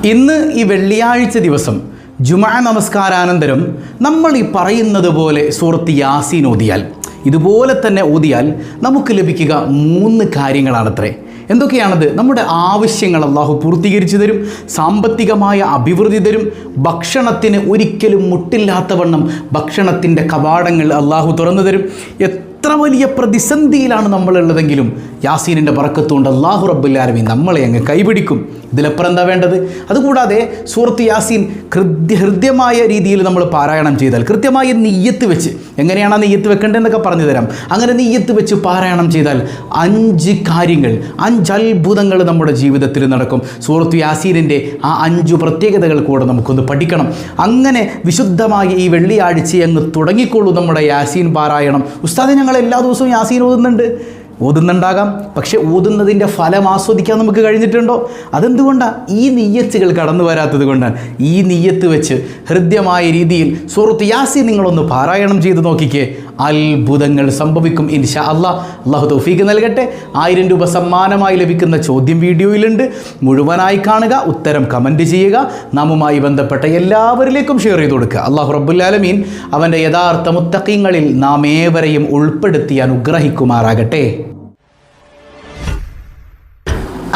ഇന്ന് ഈ വെള്ളിയാഴ്ച ദിവസം ജുമുഅ നമസ്കാരാനന്തരം നമ്മൾ ഈ പറയുന്നത് പോലെ സൂറത്ത് യാസീൻ ഓതിയാൽ, ഇതുപോലെ തന്നെ ഓതിയാൽ നമുക്ക് ലഭിക്കുക 3 കാര്യങ്ങളാണത്രേ. എന്തൊക്കെയാണത്? നമ്മുടെ ആവശ്യങ്ങൾ അള്ളാഹു പൂർത്തീകരിച്ചു തരും, സാമ്പത്തികമായ അഭിവൃദ്ധി തരും, ഭക്ഷണത്തിന് ഒരിക്കലും മുട്ടില്ലാത്തവണ്ണം ഭക്ഷണത്തിൻ്റെ കവാടങ്ങൾ അള്ളാഹു തുറന്നു തരും. എത്ര വലിയ പ്രതിസന്ധിയിലാണ് നമ്മളുള്ളതെങ്കിലും യാസീനിൻ്റെ ബറക്കത്തുകൊണ്ട് അല്ലാഹു റബ്ബുൽ ആലമീൻ നമ്മളെ അങ്ങ് കൈപിടിക്കും. ഇതിലപ്പുറം എന്താ വേണ്ടത്? അതുകൂടാതെ സൂറത്ത് യാസീൻ ഹൃദ്യമായ രീതിയിൽ നമ്മൾ പാരായണം ചെയ്താൽ, കൃത്യമായ നിയ്യത്ത് വെച്ച്, എങ്ങനെയാണ് ആ നിയ്യത്ത് വെക്കേണ്ടതെന്നൊക്കെ പറഞ്ഞു തരാം. അങ്ങനെ നിയ്യത്ത് വെച്ച് പാരായണം ചെയ്താൽ 5 കാര്യങ്ങൾ, 5 അത്ഭുതങ്ങൾ നമ്മുടെ ജീവിതത്തിൽ നടക്കും. സൂറത്ത് യാസീനിൻ്റെ ആ 5 പ്രത്യേകതകൾ കൂടെ നമുക്കൊന്ന് പഠിക്കണം. അങ്ങനെ വിശുദ്ധമായി ഈ വെള്ളിയാഴ്ച അങ്ങ് തുടങ്ങിക്കൊള്ളൂ നമ്മുടെ യാസീൻ പാരായണം. ഉസ്താദെ, ഞങ്ങൾ എല്ലാ ദിവസവും യാസീൻ ഓതുന്നുണ്ടാകാം, പക്ഷെ ഓതുന്നതിൻ്റെ ഫലം ആസ്വദിക്കാൻ നമുക്ക് കഴിഞ്ഞിട്ടുണ്ടോ? അതെന്തുകൊണ്ടാണ്? ഈ നിയ്യത്തുകൾ കടന്നു വരാത്തത് കൊണ്ടാണ്. ഈ നിയ്യത്ത് വെച്ച് ഹൃദ്യമായ രീതിയിൽ സൂറത്ത് യാസീൻ നിങ്ങളൊന്ന് പാരായണം ചെയ്ത് നോക്കിക്കേ, അത്ഭുതങ്ങൾ സംഭവിക്കും ഇൻഷാ അല്ലാഹ്. അല്ലാഹു തൗഫീഖ് നൽകട്ടെ. 1000 രൂപ സമ്മാനമായി ലഭിക്കുന്ന ചോദ്യം വീഡിയോയിലുണ്ട്, മുഴുവനായി കാണുക, ഉത്തരം കമൻറ്റ് ചെയ്യുക, നാമുമായി ബന്ധപ്പെട്ട എല്ലാവരിലേക്കും ഷെയർ ചെയ്ത് കൊടുക്കുക. അല്ലാഹു റബ്ബുൽ ആലമീൻ അവൻ്റെ യഥാർത്ഥ മുത്തഖീങ്ങളിൽ നാം ഏവരെയും ഉൾപ്പെടുത്തി അനുഗ്രഹിക്കുമാറാകട്ടെ.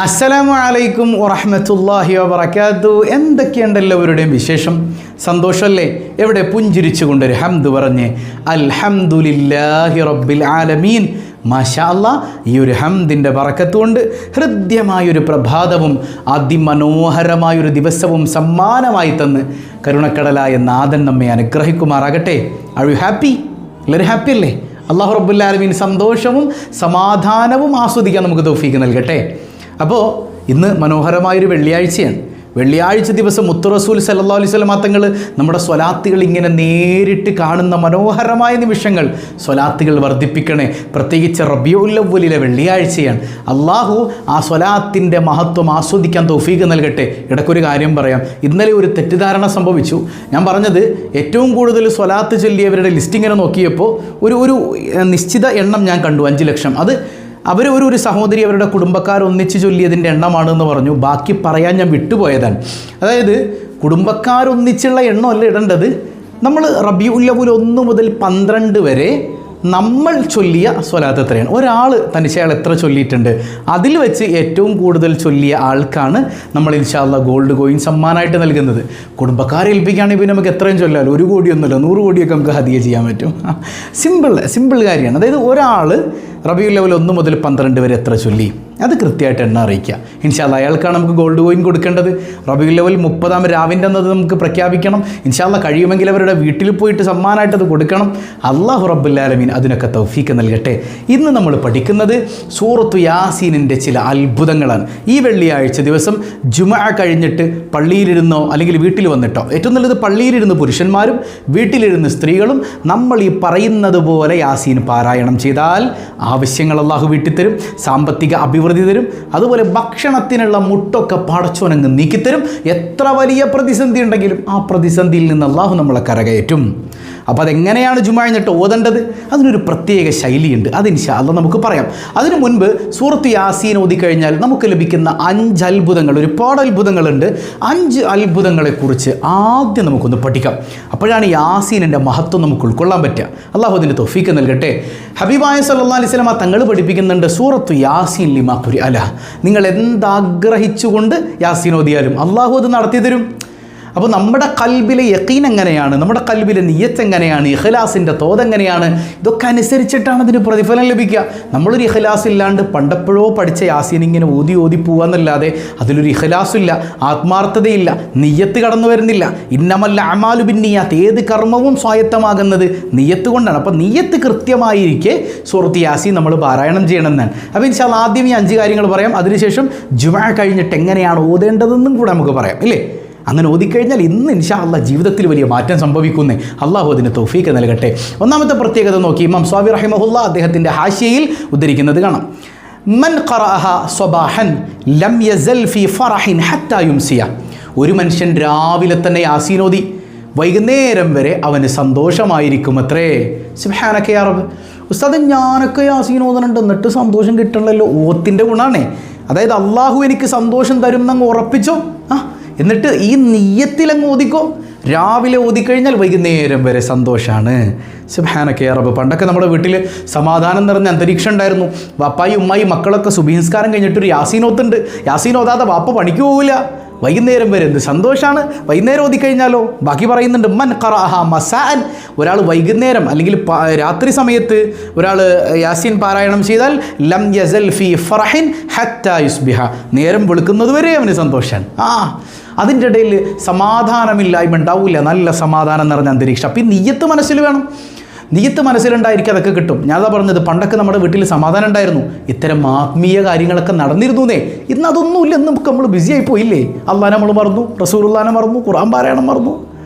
അസ്സലാമു അലൈക്കും വറഹ്മത്തുള്ളാഹി വബറകാതുഹു. എന്തൊക്കെയുണ്ട് എല്ലാവരുടെയും വിശേഷം? സന്തോഷമല്ലേ? എവിടെ പുഞ്ചിരിച്ചുകൊണ്ടൊരു ഹംദ് പറഞ്ഞ് അൽഹംദുലില്ലാഹി റബ്ബിൽ ആലമീൻ. മാഷാ അല്ലാഹ്, ഈ ഒരു ഹംദിൻ്റെ ബറക്കത്ത് കൊണ്ട് ഹൃദ്യമായൊരു പ്രഭാതവും അതിമനോഹരമായൊരു ദിവസവും സമ്മാനമായി തന്ന് കരുണക്കടലായ നാഥൻ നമ്മെ അനുഗ്രഹിക്കുമാറാകട്ടെ. Are you happy? എല്ലാവരും ഹാപ്പി അല്ലേ? അല്ലാഹു റബ്ബുൽ ആലമീൻ സന്തോഷവും സമാധാനവും ആസ്വദിക്കാൻ നമുക്ക് തൗഫീഖ് നൽകട്ടെ. അപ്പോൾ ഇന്ന് മനോഹരമായൊരു വെള്ളിയാഴ്ചയാണ്. വെള്ളിയാഴ്ച ദിവസം മുത്തു റസൂൽ സല്ലല്ലാഹു അലൈഹി വസല്ലം തങ്ങൾ നമ്മുടെ സ്വലാത്തുകൾ ഇങ്ങനെ നേരിട്ട് കാണുന്ന മനോഹരമായ നിമിഷങ്ങൾ. സ്വലാത്തുകൾ വർദ്ധിപ്പിക്കണേ. പ്രത്യേകിച്ച് റബീഉൽ അവ്വലിലെ വെള്ളിയാഴ്ചയാണ്. അള്ളാഹു ആ സ്വലാത്തിൻ്റെ മഹത്വം ആസ്വദിക്കാൻ തൗഫീഖ് നൽകട്ടെ. ഇടയ്ക്കൊരു കാര്യം പറയാം. ഇന്നലെ ഒരു തെറ്റിദ്ധാരണ സംഭവിച്ചു. ഞാൻ പറഞ്ഞത് ഏറ്റവും കൂടുതൽ സ്വലാത്ത് ചൊല്ലിയവരുടെ ലിസ്റ്റ് ഇങ്ങനെ നോക്കിയപ്പോൾ ഒരു നിശ്ചിത എണ്ണം ഞാൻ കണ്ടു, 5 ലക്ഷം. അത് ഒരു സഹോദരി അവരുടെ കുടുംബക്കാർ ഒന്നിച്ച് ചൊല്ലിയതിൻ്റെ എണ്ണമാണെന്ന് പറഞ്ഞു. ബാക്കി പറയാൻ ഞാൻ വിട്ടുപോയതാണ്. അതായത് കുടുംബക്കാരൊന്നിച്ചുള്ള എണ്ണമല്ല ഇടേണ്ടത്. നമ്മൾ റബീഉൽ അവ്വൽ 1 മുതൽ 12 വരെ നമ്മൾ ചൊല്ലിയ സ്വലാത്ത് എത്രയാണ്, ഒരാൾ തനിച്ച് അയാൾ എത്ര ചൊല്ലിയിട്ടുണ്ട്, അതിൽ വെച്ച് ഏറ്റവും കൂടുതൽ ചൊല്ലിയ ആൾക്കാണ് നമ്മൾ ഇൻഷാ അല്ലാഹ് ഗോൾഡ് കോയിൻ സമ്മാനമായിട്ട് നൽകുന്നത്. കുടുംബക്കാരെ ഏൽപ്പിക്കുകയാണെങ്കിൽ പിന്നെ നമുക്ക് എത്രയും ചൊല്ലാമല്ലോ. 1 കോടിയൊന്നുമില്ല, 100 കോടിയൊക്കെ നമുക്ക് ഹദിയ ചെയ്യാൻ പറ്റും. സിമ്പിൾ കാര്യമാണ്. അതായത് ഒരാൾ റബീഉൽ അവ്വൽ 1 മുതൽ 12 വരെ എത്ര ചൊല്ലി അത് കൃത്യമായിട്ട് എണ്ണ അറിയിക്കുക. ഇൻഷാ അല്ലാഹ് അയാൾക്കാണ് നമുക്ക് ഗോൾഡ് കോയിൻ കൊടുക്കേണ്ടത്. റബീഉൽ അവ്വൽ 30-ാം രാവിൻ്റെ അന്നത് നമുക്ക് പ്രഖ്യാപിക്കണം. ഇൻഷാ അല്ലാഹ് കഴിയുമെങ്കിൽ അവരുടെ വീട്ടിൽ പോയിട്ട് സമ്മാനമായിട്ട് അത് കൊടുക്കണം. അല്ലാഹു റബ്ബുൽ ആലമീൻ അതിനൊക്കെ തൗഫീഖ് നൽകട്ടെ. ഇന്ന് നമ്മൾ പഠിക്കുന്നത് സൂറത്തു യാസീനിൻ്റെ ചില അത്ഭുതങ്ങളാണ്. ഈ വെള്ളിയാഴ്ച ദിവസം ജുമുഅ കഴിഞ്ഞിട്ട് പള്ളിയിലിരുന്നോ അല്ലെങ്കിൽ വീട്ടിൽ വന്നിട്ടോ, ഏറ്റവും നല്ലത് പള്ളിയിലിരുന്ന് പുരുഷന്മാരും വീട്ടിലിരുന്ന് സ്ത്രീകളും നമ്മൾ ഈ പറയുന്നത് പോലെ യാസീൻ പാരായണം ചെയ്താൽ ആവശ്യങ്ങൾ അല്ലാഹു വീട്ടിത്തരും, സാമ്പത്തിക അഭിവൃദ്ധി തരും, അതുപോലെ ഭക്ഷണത്തിനുള്ള മുട്ടൊക്കെ പടച്ചോനങ്ങ് നീക്കിത്തരും. എത്ര വലിയ പ്രതിസന്ധി ഉണ്ടെങ്കിലും ആ പ്രതിസന്ധിയിൽ നിന്ന് അല്ലാഹു നമ്മളെ കരകയറ്റും. അപ്പോൾ അതെങ്ങനെയാണ് ജുമുഅ കഴിഞ്ഞിട്ട് ഓതേണ്ടത്? അതിനൊരു പ്രത്യേക ശൈലിയുണ്ട്. അത് ഇൻഷാ അല്ലാഹ് നമുക്ക് പറയാം. അതിനു മുൻപ് സൂറത്ത് യാസീൻ ഓതിക്കഴിഞ്ഞാൽ നമുക്ക് ലഭിക്കുന്ന 5 അത്ഭുതങ്ങൾ, ഒരുപാട് അത്ഭുതങ്ങളുണ്ട്. 5 അത്ഭുതങ്ങളെക്കുറിച്ച് ആദ്യം നമുക്കൊന്ന് പഠിക്കാം. അപ്പോഴാണ് യാസീനിൻ്റെ മഹത്വം നമുക്ക് ഉൾക്കൊള്ളാൻ പറ്റുക. അല്ലാഹു അതിന് തൗഫീഖ് നൽകട്ടെ. ഹബീബായ സല്ലല്ലാഹു അലൈഹി വസല്ലം തങ്ങൾ പഠിപ്പിക്കുന്നുണ്ട്, സൂറത്തു യാസീൻ ലിമാ ഖുരിഅല. നിങ്ങൾ എന്താഗ്രഹിച്ചുകൊണ്ട് യാസീൻ ഓതിയാലും അല്ലാഹു അത് നടത്തി തരും. അപ്പോൾ നമ്മുടെ കൽബിലെ യഖീൻ എങ്ങനെയാണ്, നമ്മുടെ കൽബിലെ നിയ്യത്ത് എങ്ങനെയാണ്, ഇഖ്ലാസിൻ്റെ തോത് എങ്ങനെയാണ്, ഇതൊക്കെ അനുസരിച്ചിട്ടാണ് അതിന് പ്രതിഫലം ലഭിക്കുക. നമ്മളൊരു ഇഖ്ലാസ് ഇല്ലാണ്ട് പണ്ടപ്പോഴോ പഠിച്ച യാസീൻ ഇങ്ങനെ ഓതി പോകാന്നല്ലാതെ അതിലൊരു ഇഖ്ലാസില്ല, ആത്മാർത്ഥതയില്ല, നിയ്യത്ത് കടന്നു വരുന്നില്ല. ഇന്നമൽ അഅ്മാലു ബിന്നിയ്യാത്ത്, ഏത് കർമ്മവും സ്വായത്തമാകുന്നത് നിയ്യത്ത് കൊണ്ടാണ്. അപ്പോൾ നിയ്യത്ത് കൃത്യമായിരിക്കെ സൂറത്ത് യാസീൻ നമ്മൾ പാരായണം ചെയ്യണമെന്നാണ്. അപ്പോൾ ഇൻഷാ അല്ലാഹ് ആദ്യം ഈ 5 കാര്യങ്ങൾ പറയാം. അതിനുശേഷം ജുമുഅ കഴിഞ്ഞിട്ട് എങ്ങനെയാണ് ഓതേണ്ടതെന്നും കൂടെ നമുക്ക് പറയാം, ഇല്ലേ? അങ്ങനെ ഓതിക്കഴിഞ്ഞാൽ ഇന്ന് ഇൻഷാ അല്ലാഹ് ജീവിതത്തിൽ വലിയ മാറ്റം സംഭവിക്കുന്നേ. അല്ലാഹു അതിന് തൗഫീഖ് നൽകട്ടെ. ഒന്നാമത്തെ പ്രത്യേകത നോക്കി, ഇമാം സ്വാബി റഹിമഹുല്ലാ അദ്ദേഹത്തിൻ്റെ ഹാഷിയയിൽ ഉദ്ധരിക്കുന്നത് കാണാം. മൻ ഖറഅഹ സ്വബാഹൻ ലം യസൽ ഫീ ഫറഹിൻ ഹത്താ യുംസിയ. ഒരു മനുഷ്യൻ രാവിലെ തന്നെ യാസീൻ ഓതി വൈകുന്നേരം വരെ അവന് സന്തോഷമായിരിക്കും അത്രേ. സുബ്ഹാനക യാ റബ്ബ്. ഉസ്താദ്, ഞാനൊക്കെ യാസീൻ ഓതുന്നുണ്ട് എന്നിട്ട് സന്തോഷം കിട്ടണമല്ലോ. ഓത്തിൻ്റെ ഗുണമാണേ. അതായത് അള്ളാഹു എനിക്ക് സന്തോഷം തരും എന്നങ്ങ് ഉറപ്പിച്ചോ. എന്നിട്ട് ഈ നിയ്യത്തിലങ്ങ് ഓതിക്കോ. രാവിലെ ഓതിക്കഴിഞ്ഞാൽ വൈകുന്നേരം വരെ സന്തോഷമാണ്. സുബ്ഹാനക യാ റബ്ബ്. പണ്ടൊക്കെ നമ്മുടെ വീട്ടിൽ സമാധാനം നിറഞ്ഞ അന്തരീക്ഷം ഉണ്ടായിരുന്നു. വാപ്പായി ഉമ്മായി മക്കളൊക്കെ സുബഹിസ്കാരം കഴിഞ്ഞിട്ടൊരു യാസീൻ ഓത്തുണ്ട്. യാസീൻ ഓതാതെ വാപ്പ പണിക്ക് പോകില്ല. വൈകുന്നേരം വരെ എന്ത് സന്തോഷമാണ്. വൈകുന്നേരം ഓതിക്കഴിഞ്ഞാലോ ബാക്കി പറയുന്നുണ്ട്, മൻ ഖറഅഹ മസാഅൻ, ഒരാൾ വൈകുന്നേരം അല്ലെങ്കിൽ രാത്രി സമയത്ത് ഒരാൾ യാസീൻ പാരായണം ചെയ്താൽ ലം യസൽ ഫീ ഫറഹിൻ ഹത്താ യുസ്ബിഹ, നേരം വെളുക്കുന്നത് വരെ അവന് സന്തോഷമാണ്. അതിൻ്റെ ഇടയിൽ സമാധാനമില്ലായ്മ ഉണ്ടാവില്ല, നല്ല സമാധാനം നിറഞ്ഞ അന്തരീക്ഷം. അപ്പം ഈ നിയ്യത്ത് മനസ്സിൽ വേണം. നിയ്യത്ത് മനസ്സിലുണ്ടായിരിക്കും, അതൊക്കെ കിട്ടും. ഞാനതാ പറഞ്ഞത്, പണ്ടൊക്കെ നമ്മുടെ വീട്ടിൽ സമാധാനം ഉണ്ടായിരുന്നു, ഇത്തരം ആത്മീയ കാര്യങ്ങളൊക്കെ നടന്നിരുന്നേ. ഇന്ന് അതൊന്നുമില്ല. ഇന്ന് നമുക്ക് നമ്മൾ ബിസി ആയി പോയില്ലേ. അള്ളാഹ് നമ്മൾ മറന്നു, റസൂലുള്ളാഹിനെ മറന്നു, ഖുർആൻ പാരായണം മറന്നു.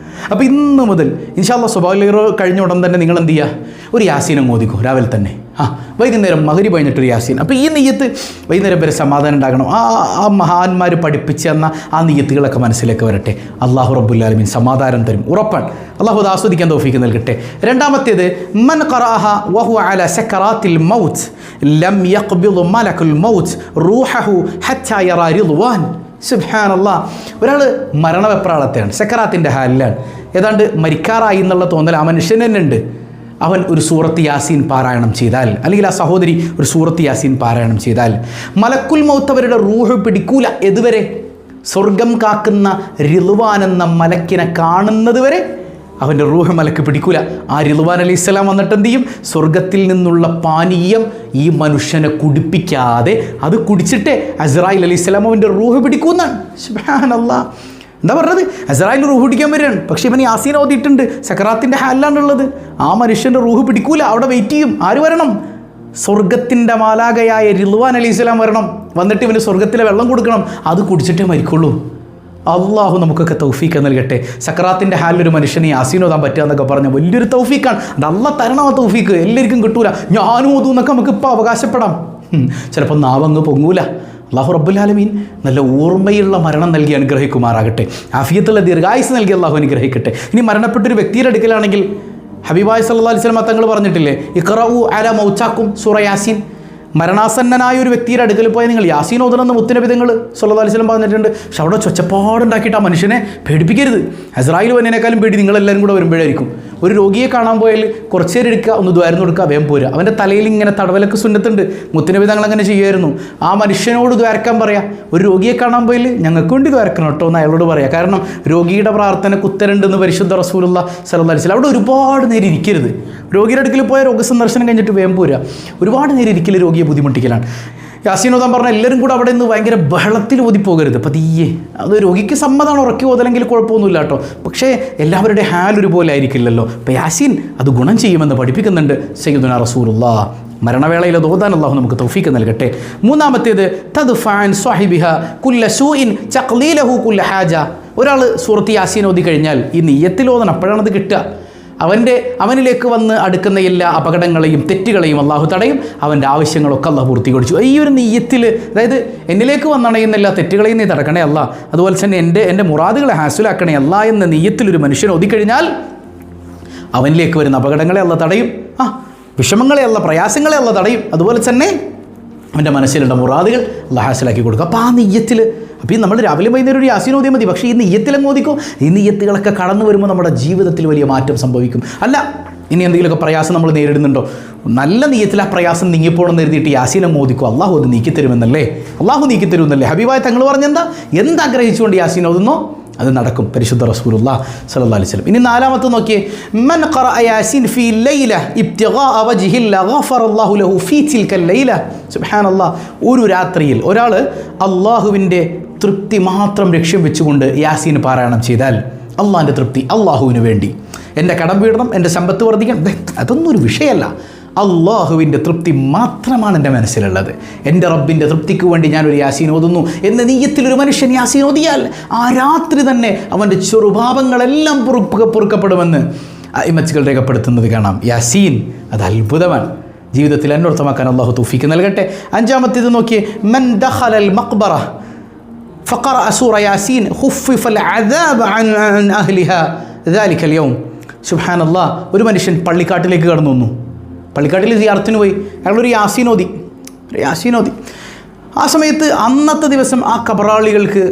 അപ്പോൾ ഇന്ന് മുതൽ ഇൻഷാ അല്ലാഹ് സുബ്ഹാനല്ലാഹ് കഴിഞ്ഞ ഉടൻ തന്നെ നിങ്ങൾ എന്ത് ചെയ്യുക, ഒരു യാസീനും ഓദിക്കോ രാവിലെ തന്നെ. വൈകുന്നേരം മഗ്‌രിബ് കഴിഞ്ഞിട്ടൊരു യാസീൻ. അപ്പോൾ ഈ നിയ്യത്ത് വൈകുന്നേരം വരെ സമാധാനം ഉണ്ടാകണം. ആ മഹാന്മാർ പഠിപ്പിച്ച് തന്ന ആ നിയ്യത്തുകളൊക്കെ മനസ്സിലേക്ക് വരട്ടെ. അല്ലാഹു റബ്ബുൽ ആലമീൻ സമാധാനം തരും, ഉറപ്പാണ്. അല്ലാഹു അത് ആസ്വദിക്കാൻ തൗഫീഖ് നൽകട്ടെ. രണ്ടാമത്തേത്, മൻ ഖറഅഹ വഹുവ അലാ സക്കറാത്തിൽ മൗത്ത് ലം യഖ്ബിദ് മലക്കുൽ മൗത്ത് റൂഹഹു ഹത്താ യറാ റിദ്വാൻ. സുബ്ഹാനല്ലാഹ്. ഒരാൾ മരണവെപ്രാളത്തെയാണ്, സക്കറാത്തിൻ്റെ ഹാലിലാണ്, ഏതാണ്ട് മരിക്കാറായി എന്നുള്ള തോന്നൽ ആ മനുഷ്യന് തന്നെ ഉണ്ട്. അവൻ ഒരു സൂറത്ത് യാസീൻ പാരായണം ചെയ്താൽ, അല്ലെങ്കിൽ ആ സഹോദരി ഒരു സൂറത്ത് യാസീൻ പാരായണം ചെയ്താൽ മലക്കുൽ മൗത്ത് അവരുടെ റൂഹ് പിടിക്കൂല. എതുവരെ? സ്വർഗം കാക്കുന്ന റിദ്വാൻ എന്ന മലക്കിനെ കാണുന്നത് വരെ അവൻ്റെ റൂഹ് മലക്ക് പിടിക്കൂല. ആ റിദ്വാൻ അലൈഹിസ്സലാം വന്നിട്ട് എന്ത് ചെയ്യും? സ്വർഗത്തിൽ നിന്നുള്ള പാനീയം ഈ മനുഷ്യനെ കുടിപ്പിക്കാതെ അത് കുടിച്ചിട്ട് അസ്രായിൽ അലൈഹിസ്സലാം അവൻ്റെ റൂഹ് പിടിക്കുമെന്നാണ്. സുബ്ഹാനല്ലാഹ്. എന്താ പറഞ്ഞത്? അസ്രായിൽ റൂഹ് പിടിക്കാൻ വരികയാണ്. പക്ഷേ ഇവൻ യാസീൻ ഓതിയിട്ടുണ്ട്, സക്കറാത്തിൻ്റെ ഹാലിലാണുള്ളത്. ആ മനുഷ്യൻ്റെ റൂഹ് പിടിക്കൂല, അവിടെ വെയിറ്റ് ചെയ്യും. ആര് വരണം? സ്വർഗത്തിൻ്റെ മാലാകയായ റിദ്വാൻ അലൈഹിസ്സലാം വരണം. വന്നിട്ട് ഇവന് സ്വർഗത്തിലെ വെള്ളം കൊടുക്കണം, അത് കുടിച്ചിട്ടേ മരിക്കുള്ളൂ. അള്ളാഹു നമുക്കൊക്കെ തൗഫീഖ് നൽകട്ടെ. സക്കറാത്തിൻ്റെ ഹാലിലൊരു മനുഷ്യന് യാസീൻ ഓതാൻ പറ്റുക എന്നൊക്കെ പറഞ്ഞാൽ വലിയൊരു തൗഫീഖാണ്. അത് അള്ളാഹ് തരണം. ആ തൗഫീഖ് എല്ലാവർക്കും കിട്ടൂല. ഞാനും ഓതും എന്നൊക്കെ നമുക്ക് ഇപ്പോൾ അവകാശപ്പെടാം. ചിലപ്പോൾ നാവങ്ങ് പൊങ്ങൂല. അല്ലാഹു റബ്ബുൽ ആലമീൻ നല്ല ഓർമ്മയുള്ള മരണം നൽകി അനുഗ്രഹിക്കുമാറാകട്ടെ. ആഫിയത്തുള്ള ദീർഘായുസ് നൽകി അള്ളാഹു അനുഗ്രഹിക്കട്ടെ. ഇനി മരണപ്പെട്ടൊരു വ്യക്തിയുടെ അടുക്കലാണെങ്കിൽ ഹബീബായി സല്ലല്ലാഹു അലൈഹി വസല്ലം തങ്ങൾ പറഞ്ഞിട്ടില്ലേ, ഇഖ്റഉ അലാ മൗതാക്കും സൂറ യാസീൻ. മരണാസന്നനായ ഒരു വ്യക്തിയുടെ അടുക്കൽ പോയി നിങ്ങൾ യാസീൻ ഓതണമെന്ന് മുത്തുനബി തങ്ങൾ സല്ലല്ലാഹു അലൈഹി വസല്ലം പറഞ്ഞിട്ടുണ്ട്. പക്ഷെ അവിടെ ചൊച്ചപ്പാടുണ്ടാക്കിയിട്ട് ആ മനുഷ്യനെ പേടിപ്പിക്കരുത്. അസ്രായിൽ വന്നതിനേക്കാളും പേടി നിങ്ങളെല്ലാവരും കൂടെ വരുമ്പോഴായിരിക്കും. ഒരു രോഗിയെ കാണാൻ പോയാൽ കുറച്ച് നേരം എടുക്കുക, ഒന്ന് ദ്വാരന്ന് കൊടുക്കുക, വേഗം പോരുക. അവൻ്റെ തലയിൽ ഇങ്ങനെ തടവലൊക്കെ സുന്നത്തുണ്ട്. മുത്തുനബി തങ്ങൾ അങ്ങനെ ചെയ്യുമായിരുന്നു. ആ മനുഷ്യനോട് ദ്വാരക്കാൻ പറയാം. ഒരു രോഗിയെ കാണാൻ പോയാൽ ഞങ്ങൾക്ക് വേണ്ടി ദ്വാരക്കണം കേട്ടോ എന്ന് അയാളോട് പറയാം. കാരണം രോഗിയുടെ പ്രാർത്ഥനയ്ക്ക് ഉത്തരമുണ്ടെന്ന് പരിശുദ്ധ റസൂലുള്ളാഹി സ്വല്ലല്ലാഹു അലൈഹി വസല്ലം. അവിടെ ഒരുപാട് നേരം ഇരിക്കരുത്. രോഗിയുടെ അടുക്കൽ പോയ രോഗസന്ദർശനം കഴിഞ്ഞിട്ട് വേഗം പോരുക. ഒരുപാട് നേരം ഇരിക്കൽ രോഗിയെ ബുദ്ധിമുട്ടിക്കലാണ്. യാസീൻ ഓതാൻ പറഞ്ഞാൽ എല്ലാവരും കൂടെ അവിടെ നിന്ന് ഭയങ്കര ബഹളത്തിൽ ഓതിപ്പോകരുത്. പതിയെ. അത് രോഗിക്ക് സമ്മതമാണ്, ഉറക്കി ഓതലെങ്കിൽ കുഴപ്പമൊന്നുമില്ല കേട്ടോ. പക്ഷേ എല്ലാവരുടെ ഹാൽ ഒരുപോലെ ആയിരിക്കില്ലല്ലോ. അപ്പോൾ യാസീൻ അത് ഗുണം ചെയ്യുമെന്ന് പഠിപ്പിക്കുന്നുണ്ട് സയ്യിദുനാ റസൂലുള്ളാഹ്. മരണവേളയിൽ അത് ഓതാൻ അല്ലാഹു നമുക്ക് തൗഫീഖ് നൽകട്ടെ. മൂന്നാമത്തേത്, തദ്ഫഅൻ സ്വഹിബിഹ കുല്ല സൂഇൻ തഖ്ലീലഹു കുല്ല ഹാജ. ഒരാൾ സൂറത്ത് യാസീൻ ഓതി കഴിഞ്ഞാൽ ഈ നിയ്യത്തിൽ ഓതണം, അപ്പോഴാണത് കിട്ടുക. അവനിലേക്ക് വന്ന് അടുക്കുന്ന എല്ലാ അപകടങ്ങളെയും തെറ്റുകളെയും അള്ളാഹു തടയും. അവൻ്റെ ആവശ്യങ്ങളൊക്കെ അള്ളാഹു പൂർത്തീകരിച്ചു. ഈ ഒരു നിയ്യത്തിൽ, അതായത് എന്നിലേക്ക് വന്നണയുന്ന എല്ലാ തെറ്റുകളെയും നീ തടക്കണേ അല്ല, അതുപോലെ തന്നെ എൻ്റെ മുറാദുകളെ ഹാസിലാക്കണേ അല്ല എന്ന നിയ്യത്തിലൊരു മനുഷ്യൻ ഒതുക്കഴിഞ്ഞാൽ അവനിലേക്ക് വരുന്ന അപകടങ്ങളെ അല്ല തടയും, വിഷമങ്ങളെ അല്ല, പ്രയാസങ്ങളെ അല്ല തടയും. അതുപോലെ തന്നെ അവൻ്റെ മനസ്സിലുള്ള മുറാദുകൾ അള്ളാഹു ഹാസിലാക്കി കൊടുക്കുക. അപ്പോൾ ആ നിയ്യത്തിൽ, അപ്പോൾ ഈ നമ്മൾ രാവിലെ വൈകുന്നേരം ഒരു യാസീൻ ഓതിയാൽ മതി. പക്ഷേ ഈ നിയ്യത്തിലങ്ങ് ഓതിക്കോ. ഈ നിയ്യത്തുകളൊക്കെ കടന്നു വരുമ്പോൾ നമ്മുടെ ജീവിതത്തിൽ വലിയ മാറ്റം സംഭവിക്കും. അല്ല, ഇനി എന്തെങ്കിലുമൊക്കെ പ്രയാസം നമ്മൾ നേരിടുന്നുണ്ടോ, നല്ല നിയ്യത്തിൽ ആ പ്രയാസം നീങ്ങിപ്പോണെന്ന് എഴുതിയിട്ട് യാസീൻ ഓതിക്കോ. അള്ളാഹു അത് നീക്കിത്തരുമെന്നല്ലേ, അള്ളാഹു നീക്കിത്തരുമെന്നല്ലേ ഹബീബായ തങ്ങൾ പറഞ്ഞെന്താ? എന്താഗ്രഹിച്ചുകൊണ്ട് യാസീൻ ഓതുന്നോ അത് നടക്കും. പരിശുദ്ധ റസൂലുള്ളാഹി സ്വല്ലല്ലാഹു അലൈഹി വസല്ലം. ഇനി നാലാമത്തെ നോക്കിയേ, മൻ ഖറഅ യാസീൻ ഫീ ലൈല ഇബ്തിഗാഅ വജ്ഹില്ലാഹി ഗഫറല്ലാഹു ലഹു ഫീ തിൽക്കൽ ലൈല. സുബ്ഹാനല്ലാഹ്. ഒരു രാത്രിയിൽ ഒരാൾ അള്ളാഹുവിൻ്റെ തൃപ്തി മാത്രം ലക്ഷ്യം വെച്ചുകൊണ്ട് യാസീൻ പാരായണം ചെയ്താൽ, അള്ളാഹിൻ്റെ തൃപ്തി, അള്ളാഹുവിന് വേണ്ടി എൻ്റെ കടം വീടണം, എൻ്റെ സമ്പത്ത് വർദ്ധിക്കണം, അതൊന്നും ഒരു വിഷയമല്ല. അള്ളാഹുവിൻ്റെ തൃപ്തി മാത്രമാണ് എൻ്റെ മനസ്സിലുള്ളത്. എൻ്റെ റബ്ബിൻ്റെ തൃപ്തിക്ക് വേണ്ടി ഞാനൊരു യാസീൻ ഓതുന്നു എന്ന നിയ്യത്തിലൊരു മനുഷ്യൻ യാസീൻ ഓതിയാൽ ആ രാത്രി തന്നെ അവൻ്റെ ചെറുപാപങ്ങളെല്ലാം പൊറുക്കപ്പെടുമെന്ന് ഇമച്ചുകൾ രേഖപ്പെടുത്തുന്നത് കാണാം. യാസീൻ അത് അത്ഭുതമാണ്. ജീവിതത്തിൽ അന്വർത്ഥമാക്കാൻ അള്ളാഹു തൗഫീഖ് നൽകട്ടെ. അഞ്ചാമത്തേത് നോക്കിയേ, മൻ ദഖലൽ മഖ്ബറ ഫഖറഅ സൂറ യാസീൻ ഖുഫിഫൽ അദാബ് അൻ അഹ്ലിഹാ ദാലിക്കൽ യൗം. സുബ്ഹാനല്ലാഹ്. ഒരു മനുഷ്യൻ പള്ളിക്കാട്ടിലേക്ക് കടന്നു വന്നു. പള്ളിക്കാട്ടിൽ സിയാറത്തിന് പോയി. അയാളൊരു യാസീൻ ഓതി. ആ സമയത്ത് അന്നത്തെ ദിവസം ആ കബറാളികൾക്ക്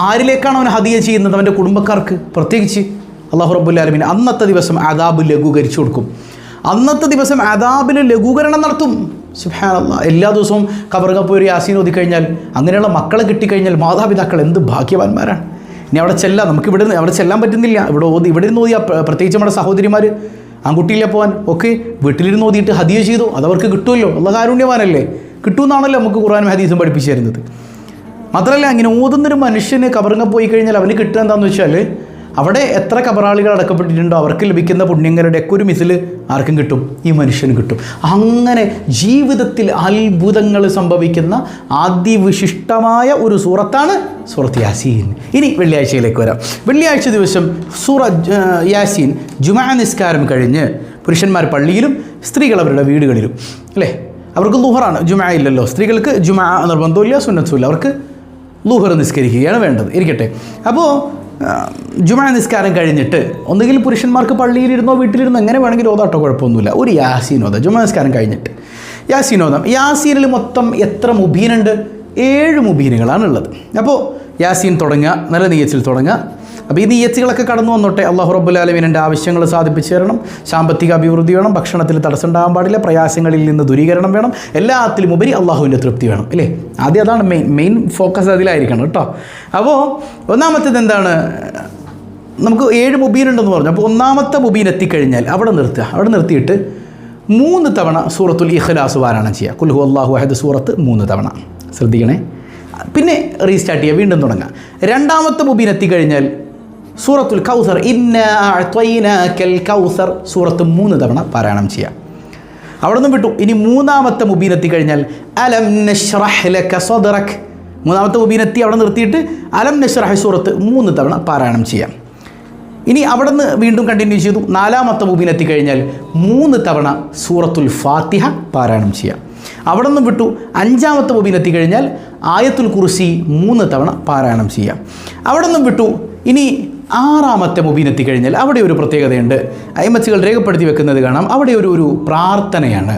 ആരിലേക്കാണ് അവൻ ഹദിയ ചെയ്യുന്നത്? അവൻ്റെ കുടുംബക്കാർക്ക്. പ്രത്യേകിച്ച് അല്ലാഹു റബ്ബുൽ ആലമീൻ അന്നത്തെ ദിവസം അദാബ് ലഘൂകരിച്ചു കൊടുക്കും. അന്നത്തെ ദിവസം അദാബിന് ലഘൂകരണം നടത്തും. സുബ്ഹാനല്ലാഹ്. എല്ലാ ദിവസവും ഖബറിൽ പോയി ഒരു യാസീൻ ഓതിക്കഴിഞ്ഞാൽ, അങ്ങനെയുള്ള മക്കളെ കിട്ടിക്കഴിഞ്ഞാൽ മാതാപിതാക്കൾ എന്ത് ഭാഗ്യവാന്മാരാണ്. ഇനി അവിടെ ചെല്ലാം, നമുക്ക് അവിടെ ചെല്ലാൻ പറ്റുന്നില്ല. ഇവിടെ ഇരുന്ന് ഓതിയാൽ, പ്രത്യേകിച്ച് നമ്മുടെ സഹോദരിമാർ ആൺകുട്ടിയിലെ പോകാൻ ഒക്കെ വീട്ടിലിരുന്ന് ഓതിയിട്ട് ഹദിയ ചെയ്തു, അതവർക്ക് കിട്ടുമല്ലോ. അല്ലാഹു കാരുണ്യവാനല്ലേ, കിട്ടുമെന്നാണല്ലോ നമുക്ക് ഖുർആനും ഹദീസും പഠിപ്പിച്ചു തരുന്നത്. മാത്രമല്ല, ഇങ്ങനെ ഓതുന്നൊരു മനുഷ്യന് ഖബറിൽ പോയി കഴിഞ്ഞാൽ അവന് കിട്ടുക എന്താണെന്ന് വെച്ചാൽ, അവിടെ എത്ര ഖബറാളികൾ അടക്കപ്പെട്ടിട്ടുണ്ടോ അവർക്ക് ലഭിക്കുന്ന പുണ്യങ്ങളുടെ ഒക്കെ ഒരു മിസിൽ ആർക്കും കിട്ടും, ഈ മനുഷ്യന് കിട്ടും. അങ്ങനെ ജീവിതത്തിൽ അത്ഭുതങ്ങൾ സംഭവിക്കുന്ന അതിവിശിഷ്ടമായ ഒരു സൂറത്താണ് സൂറത്ത് യാസീൻ. ഇനി വെള്ളിയാഴ്ചയിലേക്ക് വരാം. വെള്ളിയാഴ്ച ദിവസം യാസീൻ ജുമാ നിസ്കാരം കഴിഞ്ഞ് പുരുഷന്മാർ പള്ളിയിലും സ്ത്രീകൾ അവരുടെ വീടുകളിലും, അല്ലേ? അവർക്ക് ലുഹറാണ്, ജുമാ ഇല്ലല്ലോ. സ്ത്രീകൾക്ക് ജുമാ നിർബന്ധമില്ല, സുന്നത്തുമില്ല. അവർക്ക് ലുഹർ നിസ്കരിക്കുകയാണ് വേണ്ടത്. ഇരിക്കട്ടെ. അപ്പോൾ ജുമാ നിസ്കാരം കഴിഞ്ഞിട്ട് ഒന്നുകിൽ പുരുഷന്മാർക്ക് പള്ളിയിലിരുന്നോ വീട്ടിലിരുന്നോ എങ്ങനെ വേണമെങ്കിലും ഓതാട്ടോ, കുഴപ്പമൊന്നുമില്ല. ഒരു യാസീൻ ഓതാം ജുമാ നിസ്കാരം കഴിഞ്ഞിട്ട്. യാസീൻ ഓതാം. യാസീനിൽ മൊത്തം എത്ര മുബീനുണ്ട്? 7 മുബീനുകളാണുള്ളത്. അപ്പോൾ യാസീൻ തുടങ്ങുക, നല്ല നീയത്തിൽ തുടങ്ങുക. അപ്പോൾ ഈ നീയത്തുകളൊക്കെ കടന്നു വന്നോട്ടെ. അല്ലാഹു റബ്ബുൽ ആലമീൻ എൻ്റെ ആവശ്യങ്ങൾ സാധിപ്പിച്ചു തരണം, സാമ്പത്തിക അഭിവൃദ്ധി വേണം, ഭക്ഷണത്തിൽ തടസ്സം ഉണ്ടാകാൻ പാടില്ല, പ്രയാസങ്ങളിൽ നിന്ന് ദൂരീകരണം വേണം, എല്ലാത്തിലും ഉപരി അള്ളാഹുവിൻ്റെ തൃപ്തി വേണം, അല്ലേ? ആദ്യം അതാണ് മെയിൻ ഫോക്കസ്, അതിലായിരിക്കണം കേട്ടോ. അപ്പോൾ ഒന്നാമത്തേത് എന്താണ്? നമുക്ക് 7 മുബീനുണ്ടെന്ന് പറഞ്ഞു. അപ്പോൾ ഒന്നാമത്തെ മുബീൻ എത്തിക്കഴിഞ്ഞാൽ അവിടെ നിർത്തുക. അവിടെ നിർത്തിയിട്ട് 3 തവണ സൂറത്തുൽ ഇഖ്ലാസ് പാരായണം ചെയ്യുക. ഖുൽ ഹുവല്ലാഹു അഹദ് സൂറത്ത് 3 തവണ. ശ്രദ്ധിക്കണേ. പിന്നെ റീസ്റ്റാർട്ട് ചെയ്യുക, വീണ്ടും തുടങ്ങുക. രണ്ടാമത്തെ മുബീൻ എത്തിക്കഴിഞ്ഞാൽ സൂറത്തുൽ കൗസർ, ഇന്നാ അഅ്തൈനാകൽ കൗസർ സൂറത്ത് 3 തവണ പാരായണം ചെയ്യുക. അവിടെ നിന്ന് വിട്ടു. ഇനി മൂന്നാമത്തെ മുബീൻ എത്തിക്കഴിഞ്ഞാൽ അലം നശ്റഹ് ലക സദ്റക്, മൂന്നാമത്തെ മുബീൻ എത്തി അവിടെ നിർത്തിയിട്ട് അലം നശ്റഹ് സൂറത്ത് 3 തവണ പാരായണം ചെയ്യാം. ഇനി അവിടെ നിന്ന് വീണ്ടും കണ്ടിന്യൂ ചെയ്തു. നാലാമത്തെ മുബീൻ എത്തിക്കഴിഞ്ഞാൽ 3 തവണ സൂറത്തുൽ ഫാത്തിഹ പാരായണം ചെയ്യാം. അവിടെ നിന്നും വിട്ടു. അഞ്ചാമത്തെ മുബീൻ എത്തിക്കഴിഞ്ഞാൽ ആയത്തുൽ കുർസി 3 തവണ പാരായണം ചെയ്യാം. അവിടെ നിന്നും വിട്ടു. ഇനി ആറാമത്തെ മുബീൻ എത്തിക്കഴിഞ്ഞാൽ അവിടെ ഒരു പ്രത്യേകതയുണ്ട്, അയിമത്തുകൾ രേഖപ്പെടുത്തി വെക്കുന്നത് കാണാം. അവിടെ ഒരു പ്രാർത്ഥനയാണ്.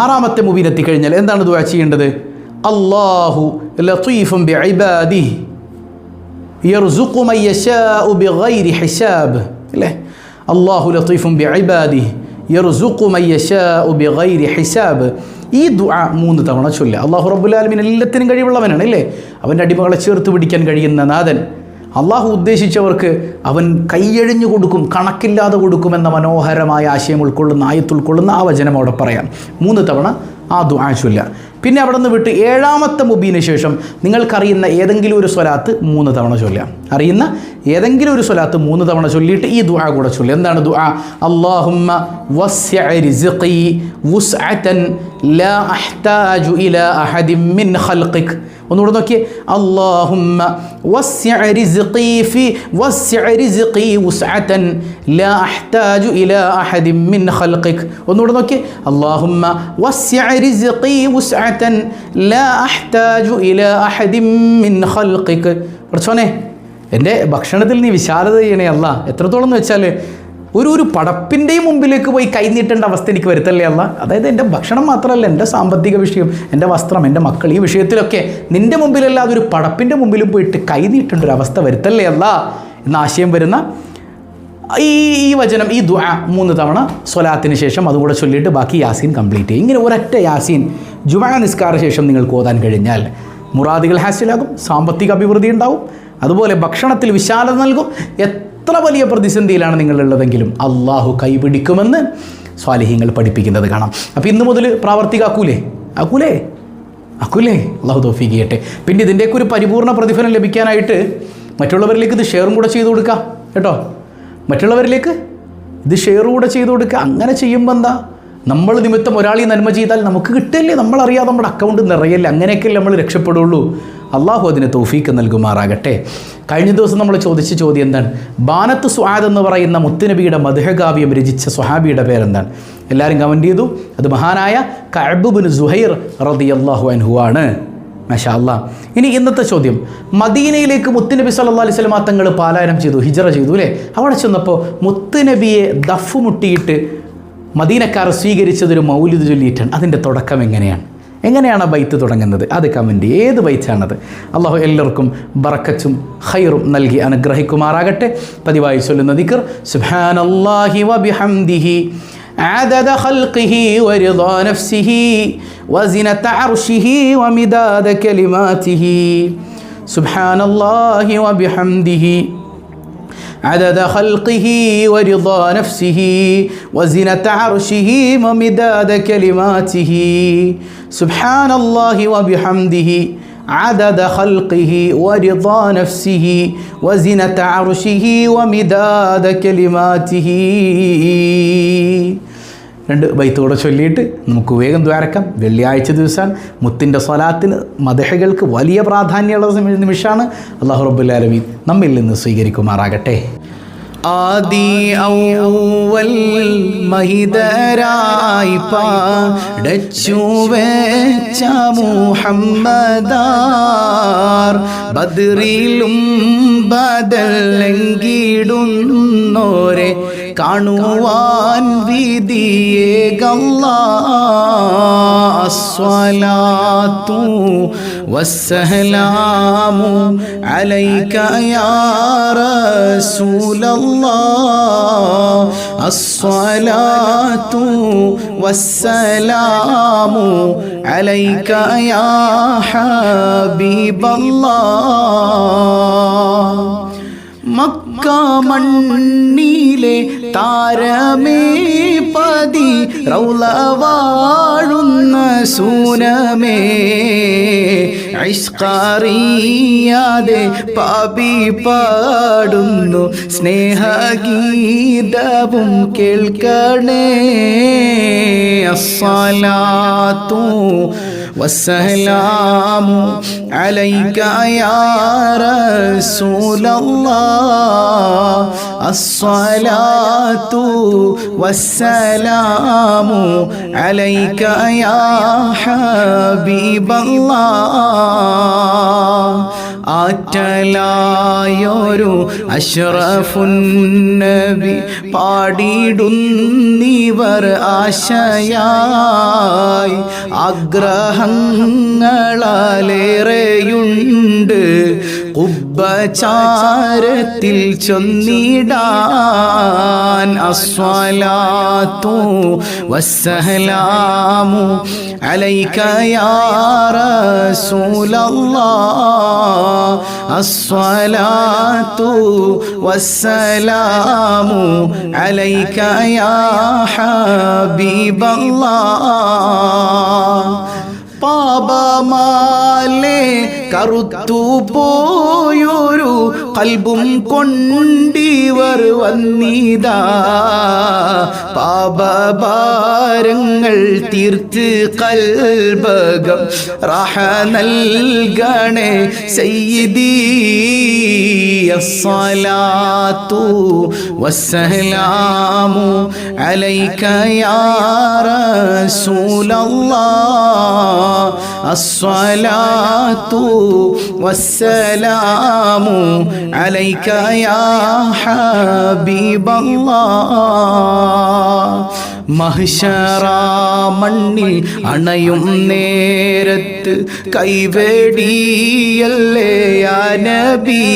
ആറാമത്തെ മുബീൻ എത്തിക്കഴിഞ്ഞാൽ എന്താണ് ദുആ ചെയ്യേണ്ടത്? അല്ലാഹു ലതീഫുൻ ബിഇബാദിഹി യർസുഖു മൻ യശാഉ ബിഗൈരി ഹിസാബ്, അല്ലേ? അല്ലാഹു ലതീഫുൻ ബിഇബാദിഹി യർസുഖു മൻ യശാഉ ബിഗൈരി ഹിസാബ്. ഈ ദുആ 3 തവണ ചൊല്ലുക. അല്ലാഹു റബ്ബുൽ ആലമീൻ എല്ലാത്തിനും കഴിവുള്ളവനാണ്, അല്ലേ? അവൻ്റെ അടിമകളെ ചേർത്ത് പിടിക്കാൻ കഴിയുന്ന നാഥൻ. അള്ളാഹു ഉദ്ദേശിച്ചവർക്ക് അവൻ കൈയഴിഞ്ഞു കൊടുക്കും, കണക്കില്ലാതെ കൊടുക്കുമെന്ന മനോഹരമായ ആശയം ഉൾക്കൊള്ളുന്ന, ആയത്തുൾക്കൊള്ളുന്ന ആ വചനം അവിടെ പറയാം. 3 തവണ ആ ദുആ ചൊല്ലുക. പിന്നെ അവിടെ നിന്ന് വിട്ട് 7ാമത്തെ മുബീന് ശേഷം നിങ്ങൾക്കറിയുന്ന ഏതെങ്കിലും ഒരു സ്വലാത്ത് 3 തവണ ചൊല്ലുക. അറിയുന്ന ഏതെങ്കിലും ഒരു സ്വലാത്ത് 3 തവണ ചൊല്ലിയിട്ട് ഈ ദുആ കൂടെ ചൊല്ലുക. എന്താണ് ദുആ? അല്ലാഹുമ്മ വസ്സിഅ റിസ്ഖി വുസ്അതൻ ലാ അഹ്താജു ഇലാ അഹദിൻ മിൻ ഖൽഖിക്. ഒന്നുകൂടെ നോക്കിയേ. അല്ലാഹുമ്മ വസ്സിഅ റിസ്ഖി വുസ്അതൻ ലാ അഹ്താജു ഇലാ അഹദിൻ മിൻ ഖൽഖിക്. ഒന്നുകൂടെ നോക്കിയേ. അല്ലാഹുമ്മ വസ്സിഅ റിസ്ഖി വുസ്അതൻ ലാ അഹ്താജു ഇലാ അഹദിൻ മിൻ ഖൽഖിക്. പഠിച്ചോനെ, എൻ്റെ ഭക്ഷണത്തിൽ നീ വിശാലത ചെയ്യണേ അല്ലാ. എത്രത്തോളം എന്ന് വെച്ചാൽ ഒരു പടപ്പിൻ്റെയും മുമ്പിലേക്ക് പോയി കൈനീട്ടേണ്ട അവസ്ഥ എനിക്ക് വരുത്തല്ലേ അല്ല. അതായത് എൻ്റെ ഭക്ഷണം മാത്രമല്ല, എൻ്റെ സാമ്പത്തിക വിഷയം, എൻ്റെ വസ്ത്രം, എൻ്റെ മക്കൾ, ഈ വിഷയത്തിലൊക്കെ നിൻ്റെ മുമ്പിലല്ലാതെ ഒരു പടപ്പിൻ്റെ മുമ്പിലും പോയിട്ട് കൈനീട്ടേണ്ട ഒരു അവസ്ഥ വരുത്തല്ലേ അല്ല എന്ന ആശയം വരുന്ന ഈ വചനം, ഈ ദുആ 3 തവണ സ്വലാത്തിന് ശേഷം അതുകൂടെ ചൊല്ലിയിട്ട് ബാക്കി യാസീൻ കംപ്ലീറ്റ് ചെയ്യും. ഇങ്ങനെ ഒരൊറ്റ യാസീൻ ജുമാ നിസ്കാര ശേഷം നിങ്ങൾക്ക് ഓതാൻ കഴിഞ്ഞാൽ മുറാദുകൾ ഹാസിലാകും, സാമ്പത്തിക അഭിവൃദ്ധി ഉണ്ടാവും, അതുപോലെ ഭക്ഷണത്തിൽ വിശാലത നൽകും. എത്ര വലിയ പ്രതിസന്ധിയിലാണ് നിങ്ങളുള്ളതെങ്കിലും അള്ളാഹു കൈപിടിക്കുമെന്ന് സ്വാലിഹീങ്ങൾ പഠിപ്പിക്കുന്നത് കാണാം. അപ്പോൾ ഇന്ന് മുതൽ പ്രാവർത്തികമാക്കൂലേ? അള്ളാഹു തൗഫീഖ് ചെയ്യട്ടെ. പിന്നെ ഇതിൻ്റെയൊക്കെ ഒരു പരിപൂർണ്ണ പ്രതിഫലം ലഭിക്കാനായിട്ട് മറ്റുള്ളവരിലേക്ക് ഇത് ഷെയറും കൂടെ ചെയ്തു കൊടുക്കുക കേട്ടോ. മറ്റുള്ളവരിലേക്ക് ഇത് ഷെയർ കൂടെ ചെയ്തു കൊടുക്കുക. അങ്ങനെ ചെയ്യുമ്പോൾ എന്താ, നമ്മൾ നിമിത്തം ഒരാൾ ഈ നന്മ ചെയ്താൽ നമുക്ക് കിട്ടില്ലേ, നമ്മളറിയാതെ നമ്മുടെ അക്കൗണ്ട് നിറയല്ലേ. അങ്ങനെയൊക്കെയല്ലേ നമ്മൾ രക്ഷപ്പെടുള്ളൂ. അള്ളാഹു അതിന് തൗഫീക്ക് നൽകുമാറാകട്ടെ. കഴിഞ്ഞ ദിവസം നമ്മൾ ചോദിച്ച ചോദ്യം എന്താണ്? ബാനത്ത് സുആദ് എന്ന് പറയുന്ന മുത്തുനബിയുടെ മദ്ഹകാവ്യം രചിച്ച സ്വഹാബിയുടെ പേരെന്താണ്? എല്ലാവരും കമൻറ്റ് ചെയ്തു. അത് മഹാനായ കഅബ് ബിൻ സുഹൈർ റളിയല്ലാഹു അൻഹു ആണ്. മാഷാ അല്ലാഹ്. ഇനി ഇന്നത്തെ ചോദ്യം, മദീനയിലേക്ക് മുത്തുനബി സല്ലല്ലാഹു അലൈഹി വസല്ലം തങ്ങൾ പാലായനം ചെയ്തു, ഹിജ്റ ചെയ്തു അല്ലേ? അവിടെ ചെന്നപ്പോൾ മുത്തുനബിയെ ദഫ് മുട്ടിയിട്ട് മദീനക്കാർ സ്വീകരിച്ചതൊരു മൗലിദ് ചൊല്ലിയിട്ടാണ്. അതിൻ്റെ തുടക്കം എങ്ങനെയാണ്? എങ്ങനെയാണ് ആ ബൈത്ത് തുടങ്ങുന്നത്? അത് കമൻറ്റ്. ഏത് ബൈത്താണത്? അള്ളാഹു എല്ലാവർക്കും ബറക്കത്തും ഖൈറും നൽകി അനുഗ്രഹിക്കുമാറാകട്ടെ. പതിവായി ചൊല്ലുന്ന ദിക്ർ സുബ്ഹാനല്ലാഹി വബിഹംദിഹി عدد خلقه ورضا نفسه وزنة عرشه ومداد كلماته. سبحان الله وبحمده عدد خلقه ورضا نفسه وزنة عرشه ومداد كلماته. سبحان الله وبحمده عدد خلقه ورضا نفسه وزنة عرشه ومداد كلماته. രണ്ട് ബൈത്തോടെ ചൊല്ലിയിട്ട് നമുക്ക് വേഗം ദ്വാരക്കാം. വെള്ളിയാഴ്ച ദിവസം മുത്തിൻ്റെ സ്വലാത്തിന് മദഹകൾക്ക് വലിയ പ്രാധാന്യമുള്ള നിമിഷമാണ്. അല്ലാഹു റബ്ബുൽ ആലമീൻ നമ്മിൽ നിന്ന് സ്വീകരിക്കുമാറാകട്ടെ. ആദി ഔവൽ മഹിദരായി പാടച്ചു വെച്ച മുഹമ്മദാർ ബദ്രിലും ബദലങ്കിടുന്നോരെ കാണുവാൻ വിധിയേകല്ലാഹ്. അസ്സലാത്തു വസ്സലാമു അലൈക യാ റസൂലല്ലാഹ്. അസ്സലാത്തു വസ്സലാമു അലൈക യാ ഹബീബല്ലാഹ്. മക്ക മണ്ണിലെ താരമേ പതി റൗള വാഴുന്ന സൂനമേ ഇഷ്ഖറിയാതെ പാപി പാടുന്നു സ്നേഹഗീതവും കേൾക്കണേ. അസ്സലാത്തു വസ്സലാമു അലൈക യാ റസൂലല്ലാഹ്. അസ്സലാത്തു വസ്സലാമു അലൈക യാ ഹബീബല്ലാഹ്. ആറ്റലായൊരു അഷ്റഫുൻ നബി പാടിടുന്നിവർ ആശയായി ആഗ്രഹങ്ങളേറെയുണ്ട് കുബ്ബചാരത്തിൽ ചൊന്നിടാൻ. അസ്സലാത്തു വസ്സലാമു അലൈക യാ റസൂലല്ലാഹ്. അസ്സലാത്തു വസ്സലാമു അലൈക യാ ഹബീബല്ലാഹ്. പാപമാലേ കറുത്തു പോയൊരു കൽബും കൊണ്ടിവർ വന്നിതാ. പാപഭാരങ്ങൾ തീർത്ത് കൽബകം റഹ നൽകണേ സയ്യിദി. അസ്സലാത്തു വസ്സലാമു അലൈക യാ റസൂലല്ലാഹ്. അസ്സലാത്തു വസ്സലാമു അലൈക യാ ഹബീബല്ലാഹ്. മഹ്ശറാ അണയും നേരത്ത് കൈവേടിയല്ലേ യാ നബി.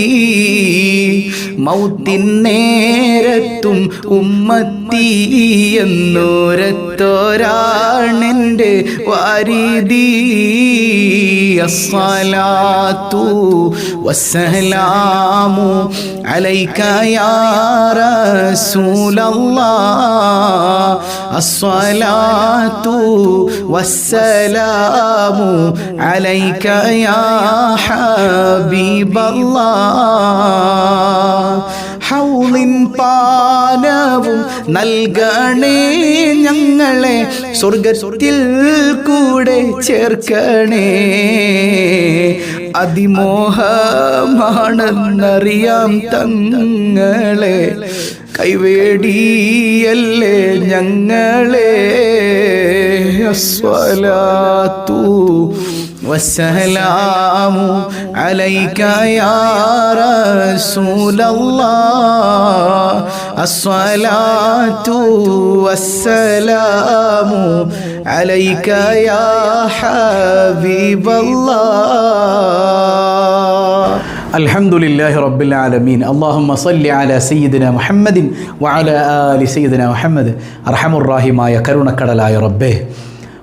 മൗത്തിൻ നേരത്തും ഉമ്മത്തി എന്നോരത്തോരാണെൻ്റെ വാരിദി. അസ്സലാത്തു വസ്സലാമു അലൈക യാ റസൂലല്ലാഹ്. അസ്സലാത്തു വസ്സലാമു അലൈക യാ ഹബീബല്ലാഹ്. ഹൗളിൻ പാനവും നൽകണേ ഞങ്ങളെ സ്വർഗത്തിൽ കൂടെ ചേർക്കണേ. അതിമോഹമാണെന്നറിയാം തങ്ങളെ കൈവേടിയല്ലേ ഞങ്ങളെ. അസ്സലാത്തു വസ്സലാമു അലൈക യാ റസൂലല്ലാഹ്. അസ്സലാത്തു വസ്സലാമു عليك يا حبيب الله. الحمد لله رب العالمين. اللهم صل على سيدنا محمد وعلى آل سيدنا محمد. അർഹമുർ റഹീമായ കരുണക്കടലായ റബ്ബേ,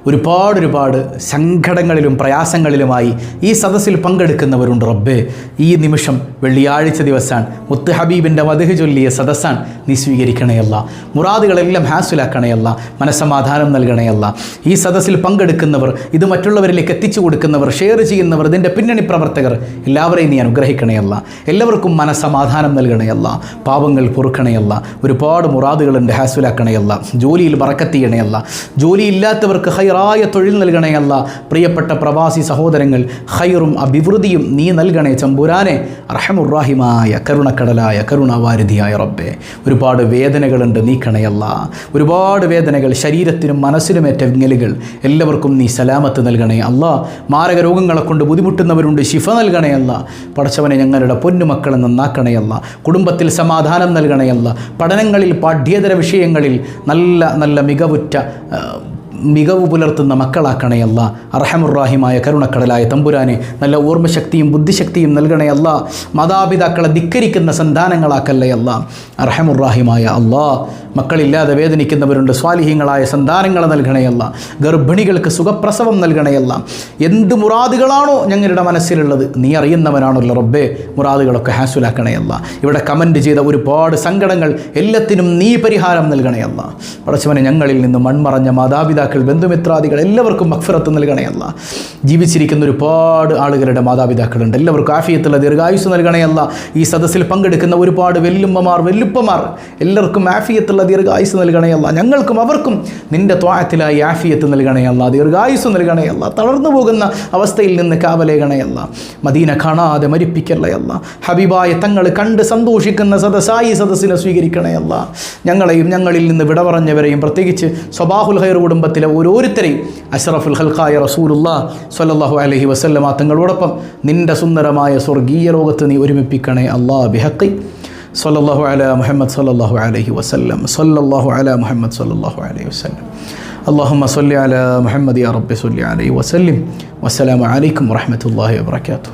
ഒരുപാട് സങ്കടങ്ങളിലും പ്രയാസങ്ങളിലുമായി ഈ സദസ്സിൽ പങ്കെടുക്കുന്നവരുണ്ട് റബ്ബേ. ഈ നിമിഷം വെള്ളിയാഴ്ച ദിവസമാണ്, മുത്ത് ഹബീബിൻ്റെ മദ്ഹ് ചൊല്ലിയ സദസ്സാണ്. നീ സ്വീകരിക്കണയല്ല, മുറാദുകളെല്ലാം ഹാസുലാക്കണയല്ല, മനസ്സമാധാനം നൽകണയല്ല. ഈ സദസ്സിൽ പങ്കെടുക്കുന്നവർ, ഇത് മറ്റുള്ളവരിലേക്ക് എത്തിച്ചു കൊടുക്കുന്നവർ, ഷെയർ ചെയ്യുന്നവർ, ഇതിൻ്റെ പിന്നണി പ്രവർത്തകർ എല്ലാവരെയും നീ അനുഗ്രഹിക്കണയല്ല. എല്ലാവർക്കും മനസ്സമാധാനം നൽകണയല്ല, പാപങ്ങൾ പൊറുക്കണയല്ല. ഒരുപാട് മുറാദുകളുണ്ട്, ഹാസുലാക്കണയല്ല. ജോലിയിൽ ബറക്കത്ത് ചെയ്യണയല്ല. ജോലിയില്ലാത്തവർക്ക് ഖൈറായ തൊഴിൽ നൽകണയല്ല. പ്രിയപ്പെട്ട പ്രവാസി സഹോദരങ്ങൾ, ഖൈറും അഭിവൃദ്ധിയും നീ നൽകണേ ചമ്പുരാനെ. അർഹമുർ റഹീമായ കരുണക്കടലായ കരുണാവാരിധിയായ റബ്ബേ, ഒരുപാട് വേദനകളുണ്ട്, നീക്കണയല്ല. ഒരുപാട് വേദനകൾ, ശരീരത്തിനും മനസ്സിനുമേറ്റ വിങ്ങലുകൾ, എല്ലാവർക്കും നീ സലാമത്ത് നൽകണേ അല്ലാ. മാരക രോഗങ്ങളെ കൊണ്ട് ബുദ്ധിമുട്ടുന്നവരുണ്ട്, ശിഫ നൽകണയല്ല. പടച്ചവനെ, ഞങ്ങളുടെ പൊന്നുമക്കളെ നന്നാക്കണയല്ല. കുടുംബത്തിൽ സമാധാനം നൽകണയല്ല. പഠനങ്ങളിൽ, പാഠ്യേതര വിഷയങ്ങളിൽ നല്ല മികവ് പുലർത്തുന്ന മക്കളാക്കണയല്ല. അർഹമുർ റഹീമായ കരുണക്കടലായ തമ്പുരാനെ, നല്ല ഓർമ്മശക്തിയും ബുദ്ധിശക്തിയും നൽകണയല്ല. മാതാപിതാക്കളെ ധിക്കരിക്കുന്ന സന്താനങ്ങളാക്കല്ലയല്ല. അർഹമുർ റഹീമായ അല്ലാ, മക്കളില്ലാതെ വേദനിക്കുന്നവരുണ്ട്, സ്വാലിഹീങ്ങളായ സന്താനങ്ങളെ നൽകണയല്ല. ഗർഭിണികൾക്ക് സുഖപ്രസവം നൽകണയല്ല. എന്ത് മുറാദുകളാണോ ഞങ്ങളുടെ മനസ്സിലുള്ളത് നീ അറിയുന്നവനാണല്ലോ റബ്ബേ. മുറാദുകളൊക്കെ ഹാസുലാക്കണയല്ല. ഇവിടെ കമൻറ്റ് ചെയ്ത ഒരുപാട് സങ്കടങ്ങൾ എല്ലാത്തിനും നീ പരിഹാരം നൽകണയല്ല. പടച്ചവനെ, ഞങ്ങളിൽ നിന്ന് മൺമറഞ്ഞ മാതാപിതാക്കൾ, ബന്ധുമിത്രാദികൾ എല്ലാവർക്കും മഗ്ഫിറത്ത് നൽകണയല്ല. ജീവിച്ചിരിക്കുന്ന ഒരുപാട് ആളുകളുടെ മാതാപിതാക്കളുണ്ട്, എല്ലാവർക്കും ആഫിയത്തുള്ള ദീർഘായുസ് നൽകണയല്ല. ഈ സദസ്സിൽ പങ്കെടുക്കുന്ന ഒരുപാട് വെല്ലുപ്പമാർ എല്ലാവർക്കും ആഫിയത്തുള്ള ദീർഘായുസ് നൽകണയല്ല. ഞങ്ങൾക്കും അവർക്കും നിന്റെ ത്വാഅത്തിലായി ആഫിയത്ത് നൽകണയല്ല, ദീർഘായുസ് നൽകണയല്ല. തളർന്നു പോകുന്ന അവസ്ഥയിൽ നിന്ന് കാവലേകണയല്ല. മദീന കാണാതെ മരിപ്പിക്കല്ലയല്ല. ഹബീബായ തങ്ങൾ കണ്ട് സന്തോഷിക്കുന്ന സദസ്സായി സദസ്സിനെ സ്വീകരിക്കണയല്ല. ഞങ്ങളെയും ഞങ്ങളിൽ നിന്ന് വിട പറഞ്ഞവരെയും, പ്രത്യേകിച്ച് സ്വബാഹുൽ ഖൈർ കുടുംബത്തിലെ ഓരോരുത്തരെയും അഷ്റഫുൽ ഖൽഖായ റസൂലുള്ളാഹി സ്വല്ലല്ലാഹു അലൈഹി വസല്ലമ തങ്ങളോടൊപ്പം നിന്റെ സുന്ദരമായ സ്വർഗീയ ലോകത്ത് നീ ഒരുമിപ്പിക്കണേ അല്ലാ. ബിഹഖി സ്വല്ലല്ലാഹു അലാ മുഹമ്മദ് സ്വല്ലല്ലാഹു അലൈഹി വസല്ലം. സ്വല്ലല്ലാഹു അലാ മുഹമ്മദ് സ്വല്ലല്ലാഹു അലൈഹി വസല്ലം. اللهم صل على محمد يا رب صل عليه وسلم. والسلام عليكم ورحمة الله وبركاته.